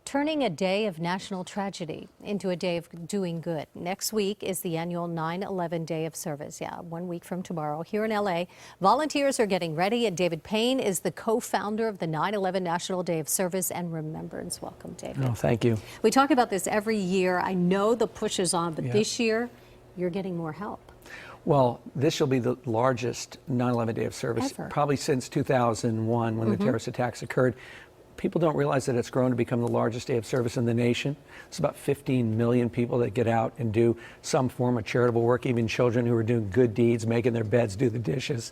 Turning a day of national tragedy into a day of doing good. Next week is the annual 9/11 Day of Service. Yeah, 1 week from tomorrow here in LA. Volunteers are getting ready, and David Paine is the co-founder of the 9/11 National Day of Service and Remembrance. Welcome, David. Oh, thank you. We talk about this every year. I know the push is on, but this year you're getting more help. Well, this will be the largest 9/11 Day of Service Ever. probably since 2001 when the terrorist attacks occurred. People don't realize that it's grown to become the largest day of service in the nation. It's about 15 million people that get out and do some form of charitable work, even children who are doing good deeds, making their beds, do the dishes.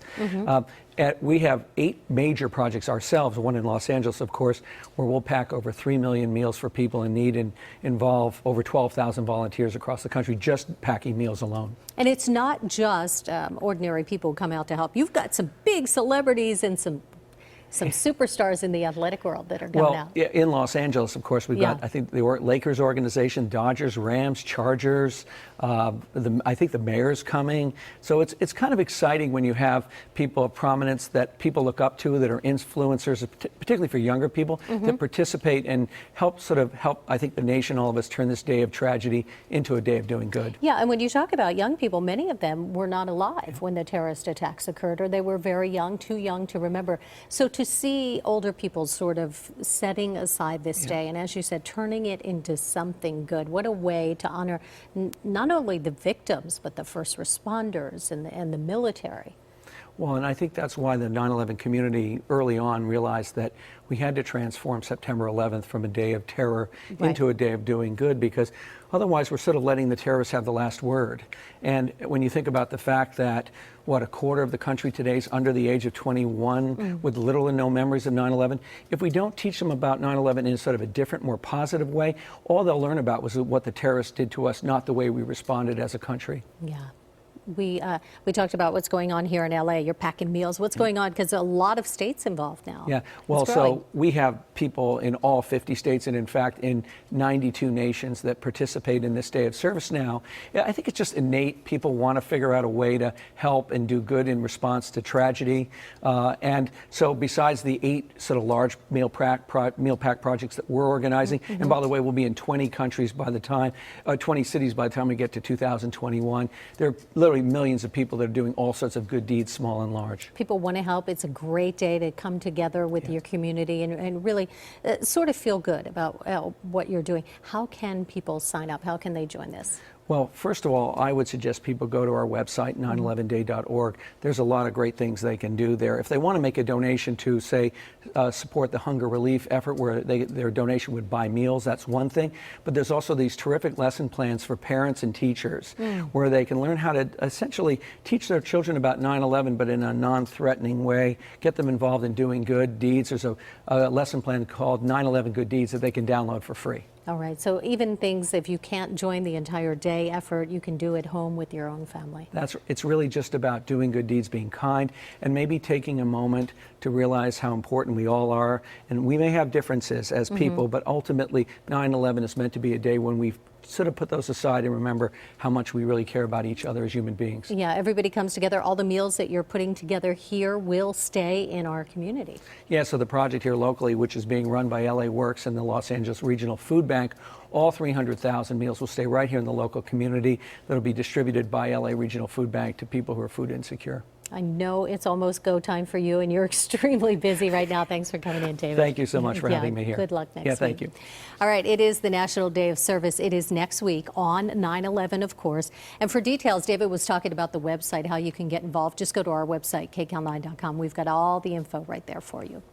We have 8 major projects ourselves, one in Los Angeles, of course, where we'll pack over 3 million meals for people in need and involve over 12,000 volunteers across the country just packing meals alone. And it's not just ordinary people who come out to help. You've got some big celebrities and some superstars in the athletic world that are going out. Well, in Los Angeles, of course, we've got, I think, the Lakers organization, Dodgers, Rams, Chargers. I think the mayor's coming. So it's kind of exciting when you have people of prominence that people look up to, that are influencers, particularly for younger people, that participate and help, I think, the nation, all of us, turn this day of tragedy into a day of doing good. Yeah, and when you talk about young people, many of them were not alive when the terrorist attacks occurred, or they were very young, too young to remember. So to see older people sort of setting aside this day and, as you said, turning it into something good, what a way to honor not only the victims but the first responders and the military. Well, and I think that's why the 9/11 community early on realized that we had to transform September 11th from a day of terror into a day of doing good, because otherwise we're sort of letting the terrorists have the last word. And when you think about the fact that, a quarter of the country today is under the age of 21 with little and no memories of 9/11, if we don't teach them about 9/11 in sort of a different, more positive way, all they'll learn about was what the terrorists did to us, not the way we responded as a country. Yeah. We talked about what's going on here in LA. You're packing meals. What's going on? Because a lot of states involved now. Yeah, well, so we have people in all 50 states and, in fact, in 92 nations that participate in this day of service now. I think it's just innate. People want to figure out a way to help and do good in response to tragedy. And so besides the 8 sort of large meal pack projects that we're organizing, and by the way, we'll be in 20 countries by the time, 20 cities by the time we get to 2021. There are literally millions of people that are doing all sorts of good deeds, small and large. People want to help. It's a great day to come together with your community and really sort of feel good about what you're doing. How can people sign up? How can they join this? Well, first of all, I would suggest people go to our website, 911day.org. There's a lot of great things they can do there. If they want to make a donation to, say, support the hunger relief effort, where their donation would buy meals, that's one thing. But there's also these terrific lesson plans for parents and teachers, where they can learn how to essentially teach their children about 9/11, but in a non-threatening way, get them involved in doing good deeds. There's a lesson plan called 9/11 Good Deeds that they can download for free. All right, so even things, if you can't join the entire day effort, you can do at home with your own family. It's really just about doing good deeds, being kind, and maybe taking a moment to realize how important we all are. And we may have differences as people, but ultimately 9/11 is meant to be a day when we sort of put those aside and remember how much we really care about each other as human beings. Yeah, everybody comes together. All the meals that you're putting together here will stay in our community. Yeah, so the project here locally, which is being run by LA Works and the Los Angeles Regional Food Bank, all 300,000 meals will stay right here in the local community. That'll be distributed by LA Regional Food Bank to people who are food insecure. I know it's almost go time for you, and you're extremely busy right now. Thanks for coming in, David. Thank you so much for having me here. Good luck next week. Yeah, thank you. All right, it is the National Day of Service. It is next week on 9/11, of course. And for details, David was talking about the website, how you can get involved. Just go to our website, kcal9.com. We've got all the info right there for you.